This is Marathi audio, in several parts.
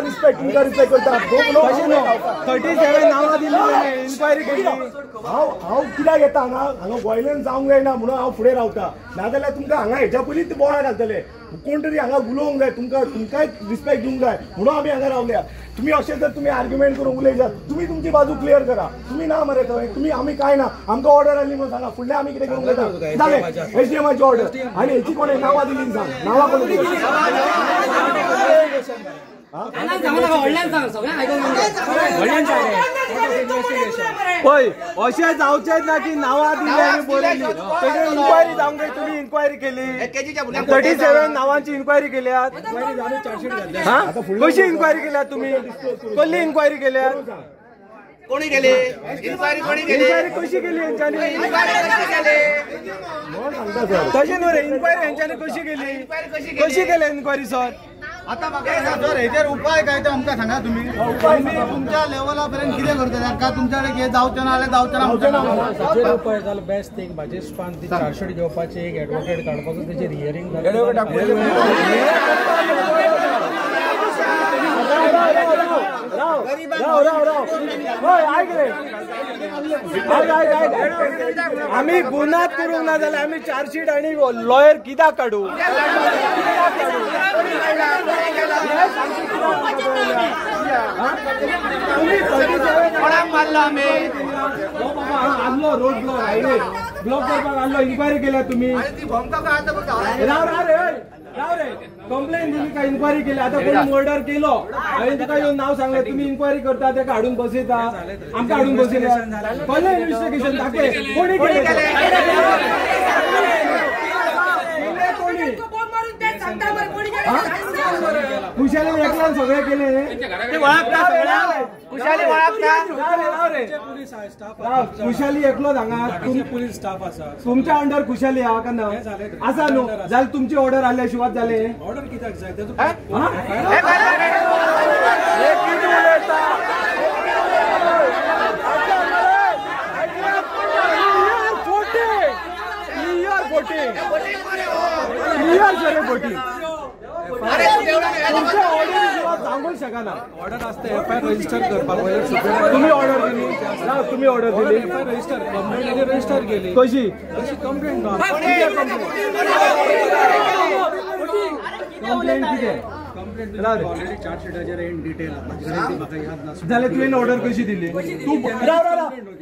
तुमका रिस्पेक्ट करता 37 नावां दिली इन्क्वायरी केली हांव कित्याक येता हांगा व्हायलन्स जावंक जायना म्हणून हांव फुडें रावता नाजाल्यार तुमकां हांगा हेच्या पयलीं बोवाळ घालतले कोण तरी हांगा उलोवंक जाय तुमकांय रिस्पेक्ट दिवंक जाय म्हणून आमी हांगा रावल्या तुम्ही अशें जर तुम्ही आर्ग्युमेंट करून उलयतात तुम्ही तुमची बाजू क्लियर करा तुम्ही ना मरे थंय तुम्ही आमी काय ना आमकां ऑर्डर आसली म्हणून सांगा फुडलें आमी कितें करूंक येता जालें एसडीएमाची ऑर्डर आनी हेची कोणें नांवां दिली सांग नांवां कोण पळय अशें जावचें ना की नांवां दिली आनी बरयली तेजे इन्क्वायरी जावंक जाय तुमी इन्क्वायरी केली 37 नांवांची इन्क्वायरी केल्यात कशी इन्क्वायरी केल्यात तुमी कसली इन्क्वायरी केल्यात कोणी केली इन्क्वायरी कोणी केली इन्क्वायरी कशी केली यांच्यानी तशी न्हू रे इन्क्वायरी यांच्यानी कशी केली इन्क्वायरी सर आता म्हाका सर हेचेर उपाय काय तो आमकां सांगा तुम्ही तुमच्या लेवला पर्यंत कितें करतले का तुमच्याकडे कितें जावचें ना जाल्यार जावचें ना उपाय जाल्यार बेस्ट थिंग म्हाजे स्पान ती चार्जशीट घेवपाची एक एडवोकेट काडपाचो तेजेर हियरिंग आम्ही गुन्हा करूंक ना जाल्यार आम्ही चार्जशीट आणि लॉयर कित्याक काडू आसलो रोड ब्लॉक हायवे ब्लॉक करपाक आसलो इन्क्वायरी केल्या तुम्ही राव रे कंप्लेन दिली का इन्क्वायरी केली आता कोणी मर्डर केलो आणि तुका येऊन नाव सांगले तुम्ही इन्क्वायरी करता तेका हाडून बसयता आमकां हाडून बसयल्या कसलें इन्व्हेस्टिगेशन दाखय कोणी खुशाली एकल्यान सगळे केले खुशाली एकलो सांगा पोलीस स्टाफ आसा तुमच्या अंडर खुशाली हा का ना आसा न्हू जाल्यार तुमची ऑर्डर आल्या शिवाय जाले ऑर्डर कित्याक जाय सांगूंक शकना ऑर्डर आसता एफआयआर रजिस्टर करपाक तुम्ही ऑर्डर दिली तुम्ही ऑर्डर दिली एफआयआर रजिस्टर कंप्लेंट रजिस्टर केली कशी कंप्लेंट ऑलरेडी चार्जशीटाचेर इन डिटेल म्हाका याद ना जाल्यार तुवें ऑर्डर कशी दिली तू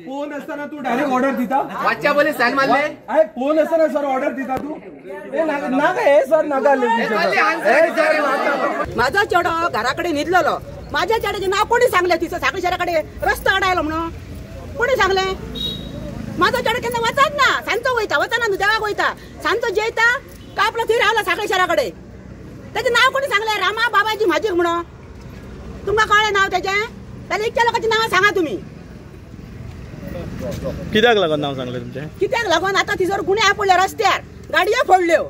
फोन असताना तू डायरेक्ट ऑर्डर दिता वाच्या बोली साइन मारले आहे फोन असताना सर ऑर्डर दिता तू नाका हे सर नाका माझा चेडो घराकडे न्हिदलेलो माझ्या चेड्याचे नाव कोणी सांगले तिचं साखळी शहराकडे रस्तो आडायलो म्हणून कोणी सांगले माझा चेडो केन्ना वचत ना सांजचो वयता वचना न्हू देवाक वयता सांजचो जेयता का आपलो थंय रावला साखळी शहराकडे त्याचे नाव कोणी सांगले रामा बाबाजी म्हाजीक म्हणून तुमकां कळ्ळें नाव त्याचे जाल्यार इतक्या लोकांची नांवां सांगा तुम्ही कित्याक लागून नाव सांगले तुमचे कित्याक लागून आता तिजोर गुन्हे पडले रस्त्यार गाडयो फोडल्यो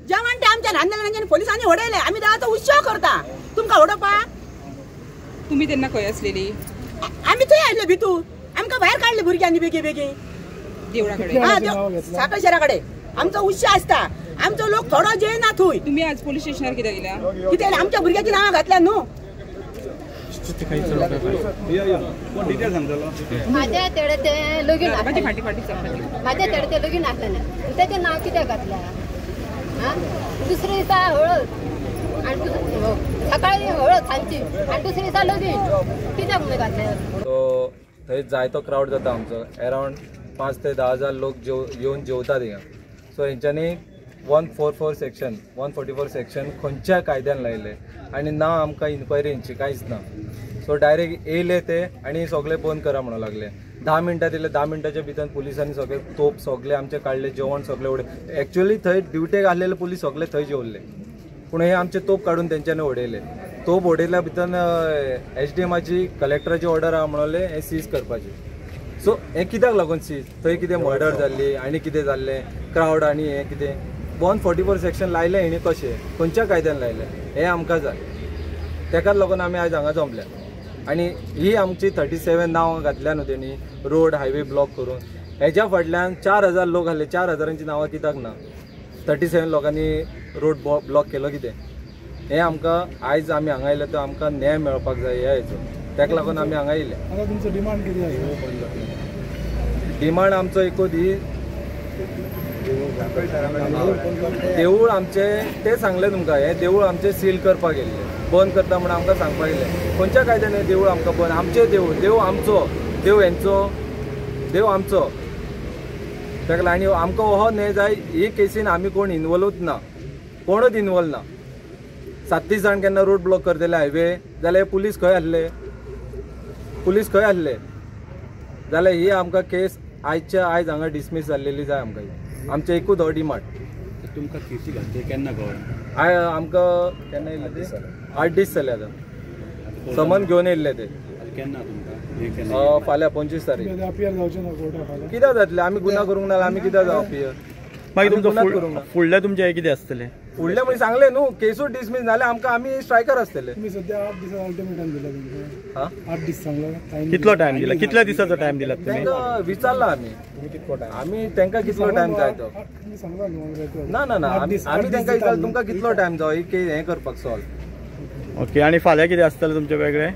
जेवण ते आमच्या ल्हान पोलिसांनी होडयले आमी देवाचो उत्सव करता तुमकां होडोवपा तुम्ही तेन्ना खंय आसलेली आमी थंय आयले भितूर आमकां भायर काडले भुरग्यांनी बेगी बेगी देवळा कडेन साखळ शहराकडे आमचो उत्सव आसता आमचो लोक थोडो जेयना थंय तुम्ही आज पोलीस स्टेशनार कित्याक गेल्या कित्याक आमच्या भुरग्याची नांवां घातल्या न्हू माझ्या तेडे ते लगीन माझ्या तेडे ते लगीन आसलें तेजें नांव कित्याक घातल्या दुसरे दिसा हळद आनी सकाळी हळद सांजची आनी दुसरे दिसा लगीन कित्याक म्हणून घातलें सो थंय जायतो क्रावड जाता आमचो अरावंड 5 ते 10,000 लोक येवन जेवता थिंगा सो हेंच्यांनी 144 सेक्शन 144 सेक्शन खंयच्या कायद्यान लायले आनी ना आमकां इन्क्वायरींची कांयच ना सो डायरेक्ट येयले ते आनी सगळे बंद करा म्हणून लागले 10 मिनटां दिले 10 मिनटाच्या भितर पुलिसांनी सगळे तोप सगळे आमचे काडले जेवण सगळे उडे एक्चुअली थंय ड्युटेक आसलेले पुलीस सगळे थंय जेवल्ले पूण हे आमचे तोप काडून तेंच्यांनी उडयले तोप उडयल्या भितर एसडीएमाची कलेक्टराची ऑर्डर आहा म्हणले हे सीज करपाची सो हे कित्याक लागून सीज थंय कितें मर्डर जाल्ली आनी कितें जाल्लें क्रावड आनी हें कितें 144 सेक्शन लायले हेणी कशें खंयच्या कायद्यान लायले हे आमकां जाय तेकाच लागून आमी आयज हांगा जमल्या आनी ही आमची 37 नांवां घातल्या न्हू तेणी रोड हायवे ब्लॉक करून हेच्या फाटल्यान 4,000 लोक आहले 4,000ची नांवां कित्याक ना 37 लोकांनी रोड ब्लॉक केलो कितें हे आमकां आयज आमी हांगा येयले तर आमकां न्याय मेळपाक जाय हे हेचो ताका लागून आमी हांगा येयले. आता तुमचो डिमांड कितें आसा? डिमांड आमचो एकूच ही देवूळ आमचे ते सांगले तुमकां हे देवूळ आमचे सील करपाक गेल्ले बंद करता म्हणून आमकां सांगपाक गेले. खंयच्या कायद्यान हे देवूळ आमकां बंद? आमचे देवूळ देव आमचो देव हेंचो देव आमचो ताका आनी आमकां हो न्याय जाय. ही केसीन आमी कोण इनवॉल्वूच ना कोणूच इनवॉल्व ना. 37 जाण केन्ना रोड ब्लॉक करतले हायवे जाल्यार पुलीस खंय आसले जाल्यार ही आमकां केस आयच्या आयज हांगा डिसमीस जाल्लेली जाय आमकां. आमचे एकूच हो डिमांड. तुमकां केसी घातली केन्ना कळ्ळें? आमकां केन्ना येयले ते 8 दीस जाले आतां. समन घेवन येयल्ले ते केन्ना तुमकां? फाल्यां 25 तारीख. अपियर जावचें ना कोर्टा फाल्यां? कित्याक जातलें? आमी गुन्हा करूंक ना आमी कित्याक जावं अपियर? मागीर तुमकां फुडलें तुमचें हें कितें आसतलें? फुडलें म्हणजे सांगलें न्हू केसूच डिसमीस जाल्यार आमकां आमी स्ट्रायकर आसतले. तुम्ही सध्या 8 दिसा अल्टिमेटम दिला तुमकां. 8 दीस सांगला. कितलो टायम दिला? कितल्या दिसाचो टायम दिला तुम्ही? तांकां विचारला आमी तांकां कितलो टायम जाय तो. तुम्ही सांगला न्हू? ना आमी तांकां विचारला तुमकां कितलो टायम जाय ही केस हें करपाक सॉल्व. ओके. आनी फाल्यां कितें आसतलें तुमचें वेगळें?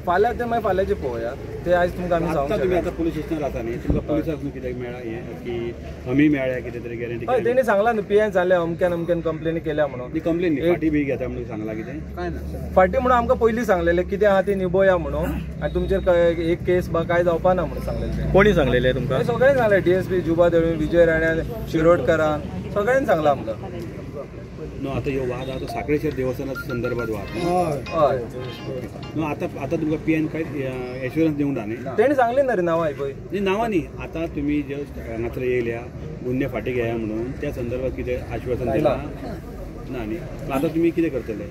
फाल्यां ते मागीर फाल्यांचें पळोवया. ते आयज तुमकां आमी सांगूंक तुमी आतां पुलीस स्टेशनार आसा न्ही तुमकां पुलिसाक न्हू कित्याक मेळ्ळा हें की हमी मेळ्ळ्या कितें तरी गॅरंटी? हय तेणी सांगला न्हू PN जाले अमक्यान कंप्लेनी केल्या म्हणून. ती कंप्लेन न्ही फाटी बी घेता म्हणून सांगला कितें? काय ना फाटी म्हणून आमकां पयलीं सांगलेलें कितें आहा ती निभोया म्हणून आनी तुमचेर एक केस काय जावपा ना म्हणून सांगलेलें. कोणी सांगलेलें तुमकां? सगळ्यांनी सांगलें. DSP जुबा दळवी विजय राणे शिरोडकरान सगळ्यांनी सांगला आमकां. न्हू आतां ह्यो वाद आतां साखळेश्वर देवस्थानाच्या संदर्भात वाद. हय न्हू आतां तुमकां PN काय एश्युरन्स दिवंक ना न्ही? तेणी सांगली ना रे नांवां पळय. न्ही नांवां न्ही आतां तुमी जे हांगासर येयल्या गुन्हे फाटी घेया म्हणून त्या संदर्भात कितें आश्वासन दिलां ना न्ही? आतां तुमी कितें करतले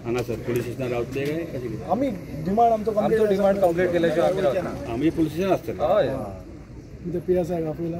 हांगासर पुलीस स्टेशनार रावतले काय कशें कितें? आमी डिमांड आमचो डिमांड कंप्लीट केल्या शिवाय आमी रावना. आमी पुलीस स्टेशन आसतले. हय तुमच्या PSI आपयला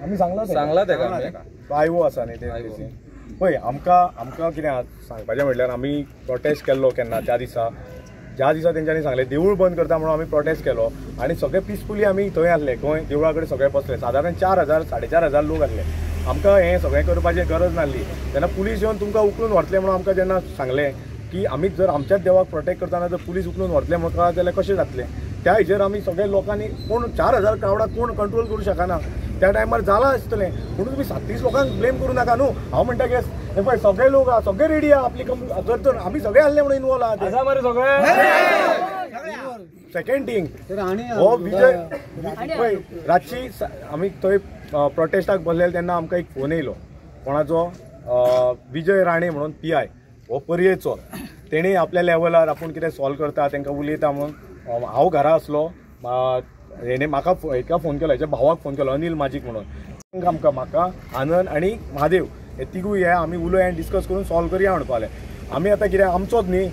आमी सांगला तेका आयओ आसा न्ही ते पळय आमकां कितें सांगपाचें म्हटल्यार आमी प्रोटेस्ट केल्लो केन्ना ज्या दिसा तेंच्यांनी सांगलें देवूळ बंद करता म्हणून आमी प्रोटेस्ट केलो आनी सगळे पिसफुली आमी थंय आसले खंय देवळा कडेन सगळे बसले. सादारण 4,000 4,500 लोक आसले. आमकां हें सगळें करपाची गरज नासली. तेन्ना पुलीस येवन तुमकां उखलून व्हरतले म्हणून आमकां जेन्ना सांगलें की आमी जर आमच्याच देवाक प्रोटेक्ट करतना जर पुलीस उखलून व्हरतले म्हणून जाल्यार कशें जातलें? त्या हेजेर आमी सगळे लोकांनी कोण 4,000 क्रावडाक कोण कंट्रोल करूं शकना. त्या टायमार जालां आसतलें म्हणून तुमी 37 लोकांक ब्लेम करूं नाका न्हू. हांव म्हणटा की पळय सगळे लोक आहा सगळे रेडी आहा आपली जर आमी सगळे आहले म्हणून इनवॉल्व आहा मरे सगळे. सेकंड थिंग हो विजय पळय रातची आमी थंय प्रोटेस्टाक बसलेले तेन्ना आमकां एक फोन येयलो कोणाचो विजय राणे म्हणून PI हो पर्येचो. तेणी आपल्या लेवलार आपूण कितें सॉल्व करता तांकां उलयता म्हणून हांव घरा आसलो. हेणे म्हाका हेका फोन केलो हेच्या भावाक फोन केलो अनिल माजीक म्हणून. म्हाका आनंद आनी महादेव हे तिगूय हे आमी उलोय आनी डिस्कस करून सॉल्व करया म्हणपाले. आमी आतां कितें आमचोच न्ही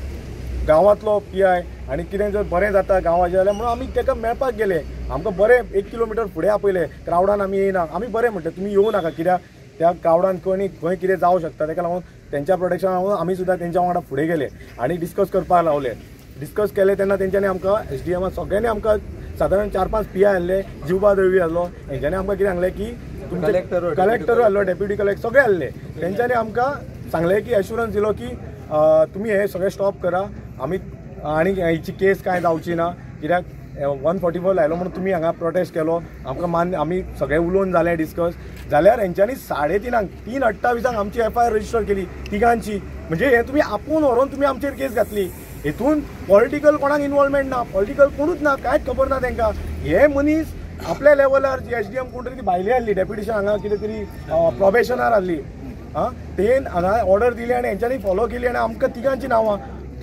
गांवांतलो PI आनी कितें जर बरें जाता गांवाचें जाल्यार म्हणून आमी ताका मेळपाक गेले. आमकां बरें 1 किलोमिटर फुडें आपयले क्रावडान आमी येयना. आमी बरें म्हणटा तुमी येवं नाका कित्याक त्या क्रावडान खंय कितें जावं शकता ताका लागून तेंच्या प्रोटेक्शना लागून आमी सुद्दां तेंच्या वांगडा फुडें गेले आनी डिस्कस करपाक लावले. डिस्कस केले तेन्ना तेंच्यांनी आमकां SDM सगळ्यांनी आमकां सादारण 4-5 PI आहले. जिवबा दळवी आहलो. हेंच्यांनी आमकां कितें सांगलें की तुमचे कलेक्टर आहलो डेप्युटी कलेक्टर सगळे आहले. तेंच्यांनी आमकां सांगलें की एश्युरन्स दिलो की तुमी हे सगळे स्टॉप करा आमी आनी हेची केस कांय जावची ना कित्याक 144 लायलो म्हणून तुमी हांगा प्रोटेस्ट केलो आमकां मान्य आमी सगळे उलोवन जालें डिस्कस जाल्यार हेंच्यांनी 3:30 3:28 आमची FIR रजिस्टर केली तिगांची. म्हणजे हे तुमी आपूण व्हरून तुमी आमचेर केस घातली. हेतून पॉलिटिकल कोणाक इनवॉल्वमेंट ना पॉलिटिकल कोणूच ना कांयच खबर ना तांकां. हे मनीस आपल्या लेवलार जी SDM कोण तरी ती भायली आहली डेप्युटेशन हांगा कितें तरी प्रोबेशनार आहली तेन हांगा ऑर्डर दिली आनी हेंच्यांनी फॉलो केली आनी आमकां तिगांची नांवां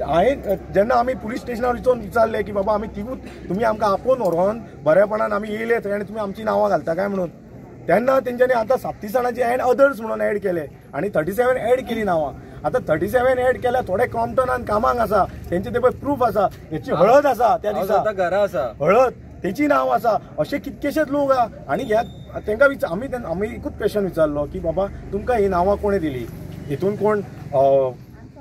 हांवें जेन्ना आमी पुलीस स्टेशनार वचून विचारलें की बाबा आमी तिगूच तुमी आमकां आपोवन व्हरोन बरेपणान आमी येयले थंय आनी तुमी आमची नांवां घालता काय म्हणून तेन्ना तेंच्यांनी आतां 37 जाणांची एड अदर्स म्हणून एड केले आनी 37 एड केली नांवां. आतां 37 एड केल्या थोडे क्रॉम्पटनान कामाक आसा तेंचे ते पळय प्रूफ आसा हेची हळद आसा त्या दिसा घरा आसा हळद तेची नांव आसा अशे कितकेशेच लोक आहा. आनी ह्या तांकां आमी एकूच क्वेश्चन विचारलो की बाबा तुमकां ही नांवां कोणें दिली हितून कोण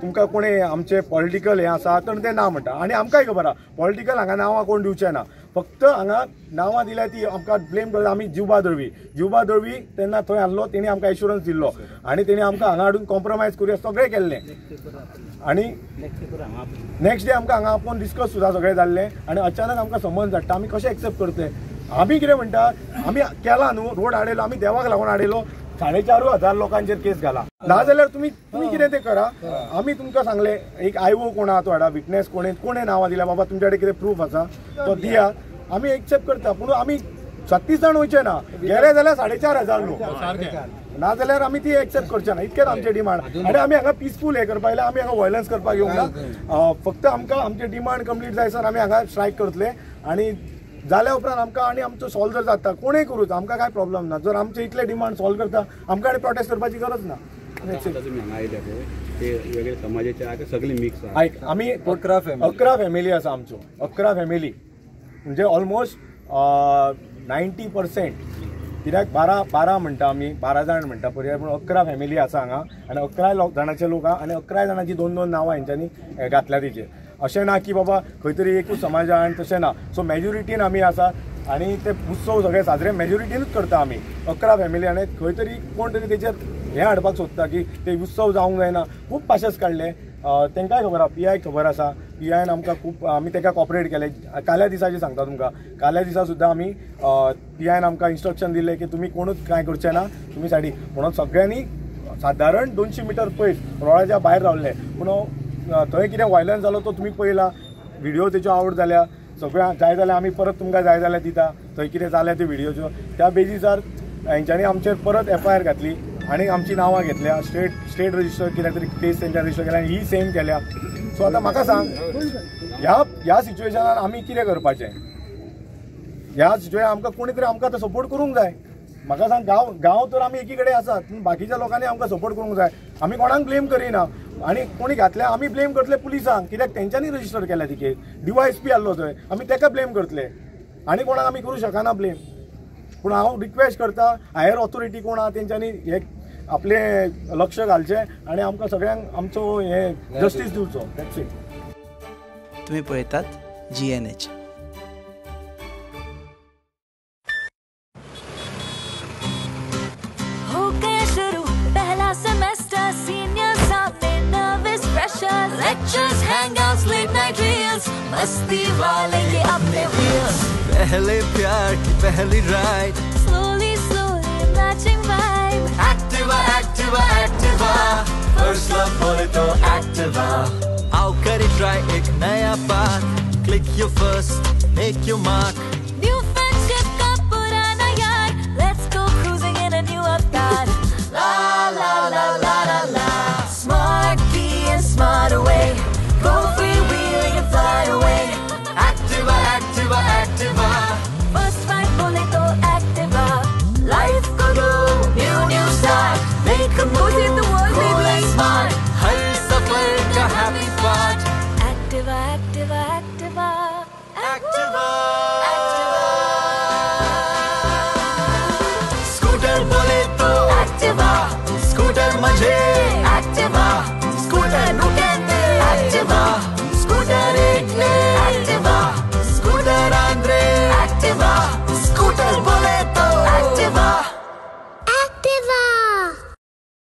तुमकां कोणें आमचे पॉलिटिकल हें आसा तर तें ना म्हणटा आनी आमकांय खबर आहा पॉलिटिकल हांगा नांवां कोण दिवचे ना. फक्त हांगा नांवां दिल्या ती आमकां ब्लेम करता आमी जिवबा दळवी तेन्ना थंय आहलो तेणी आमकां एश्युरन्स दिल्लो आनी तेणी आमकां हांगा हाडून कॉम्प्रोमायज करूया सगळें केल्लें आनी नेक्स्ट डे आमकां हांगा आपोवन डिस्कस सुद्दां सगळें जाल्लें आनी अचानक आमकां समज धाडटा आमी कशें एक्सेप्ट करतले आमी कितें म्हणटा आमी केला न्हू रोड हाडयलो आमी देवाक लागून हाडयलो 4,500 लोकांचेर केस घाला नाजाल्यार तुम्ही कितें ते करा आमी तुमकां सांगले एक आयओ कोण आहा तो हाडा विटनेस कोणे नांवां दिल्या बाबा तुमच्या कडेन कितें प्रूफ आसा तो दिया आमी एक्सेप्ट करता पूण आमी 36 जाण वयचे ना गेले जाल्यार 4,500 न्हू नाजाल्यार आमी ती एक्सेप्ट करचे ना इतकेच आमचे डिमांड आनी आमी हांगा पिसफूल हे करपाक येयला आमी हांगा व्हायलन्स करपाक येवंक ना फक्त आमकां आमचे डिमांड कंप्लीट जायसर आमी हांगा स्ट्रायक करतले आनी जाल्या उपरांत आमकां आनी आमचो सॉल्व जर जाता कोणूय करूच आमकां काय प्रॉब्लेम ना जर आमचे इतले डिमांड सॉल्व करता आमकां आनी प्रोटेस्ट करपाची गरज ना तुम्ही हांगा आयल्या पळय ते वेगळे समाजाचे आहा सगळे मिक्स आहा आयक आमी 11 फॅमिली आसा आमच्यो 11 फॅमिली म्हणजे ऑलमोस्ट 90% कित्याक 12 म्हणटा आमी 12 जाण म्हणटा पर्याय पूण 11 फॅमिली आसा हांगा आनी 11 जाणांचे लोक आहा आनी 11 जाणांची 2-2 नांवां हेंच्यांनी घातल्या तेचेर अशें ना की बाबा खंय तरी एकूच समाजा आनी तशें ना सो मेजॉरिटीन आमी आसा आनी ते उत्सव सगळे साजरे मेजॉरिटीनूच करता आमी 11 फॅमिली आनी खंय तरी कोण तरी तेचेर हें हाडपाक सोदता की ते उत्सव जावंक जायना खूब पाशेस काडले तांकांय खबर आहा PI खबर आसा PIन आमकां खूब आमी ताका कॉपरेट केले काल्या दिसाची सांगता तुमकां काल्या दिसा सुद्दां आमी PIन आमकां इन्स्ट्रक्शन दिलें की तुमी कोणूच कांय करचें ना तुमी सायडी म्हणून सगळ्यांनी सादारण 200 मिटर पयस रोडाच्या भायर रावल्ले पूण थंय कितें व्हायलन्स जालो तो तुमी पळयला व्हिडिओ तेच्यो आवड जाल्या सगळ्यां जाय जाल्यार आमी परत तुमकां जाय जाल्यार दिता थंय कितें जालें ते व्हिडिओच्यो त्या बेजीसार हेंच्यांनी आमचेर परत FIR घातली आनी आमची नांवां घेतल्या स्टेट रजिस्टर कितें तरी केस तेंच्या रजिस्टर केल्या आनी ही सेम केल्या सो आतां म्हाका सांग ह्या सिच्युएशनान आमी कितें करपाचें ह्या सिच्युएशन आमकां कोणी तरी आमकां आतां सपोर्ट करूंक जाय म्हाका सांग गांव तर आमी एकी कडेन आसात पूण बाकीच्या लोकांनी आमकां सपोर्ट करूंक जाय आमी कोणाक ब्लेम करिना आनी कोणी घातल्या आमी ब्लेम करतले पुलिसांक कित्याक तेंच्यांनी रजिस्टर केल्या ती केस DYSP आहलो थंय आमी ताका ब्लेम करतले आनी कोणाक आमी करूं शकना ब्लेम पूण हांव रिक्वेस्ट करता हायर ऑथॉरिटी कोण आहा तेंच्यांनी हे आपले लक्ष घालचें आनी आमकां सगळ्यांक आमचो हे जस्टीस दिवचो दॅट्स इट तुम्ही पळयतात GNH Lectures, hangouts, late night reels, मस्ती वाले ये अपने wheels. पहले प्यार की पहली ride, slowly slowly matching vibe. Activa, Activa, Activa, first love बोले तो Activa. आओ करें try एक नया path, click your first, make your mark. New friendship का पुराना यार, let's go cruising in a new avatar. La la la la la la, smart key and smart away. Go freewheeling and fly away. Activa, Activa, Activa. First fight bole to Activa. Life ko do new start. Make a move, hit the world, baby. Smart. Har safar ka happy part. Activa, Activa, Activa. Activa. Activa. Scooter bole to Activa. Scooter mujhe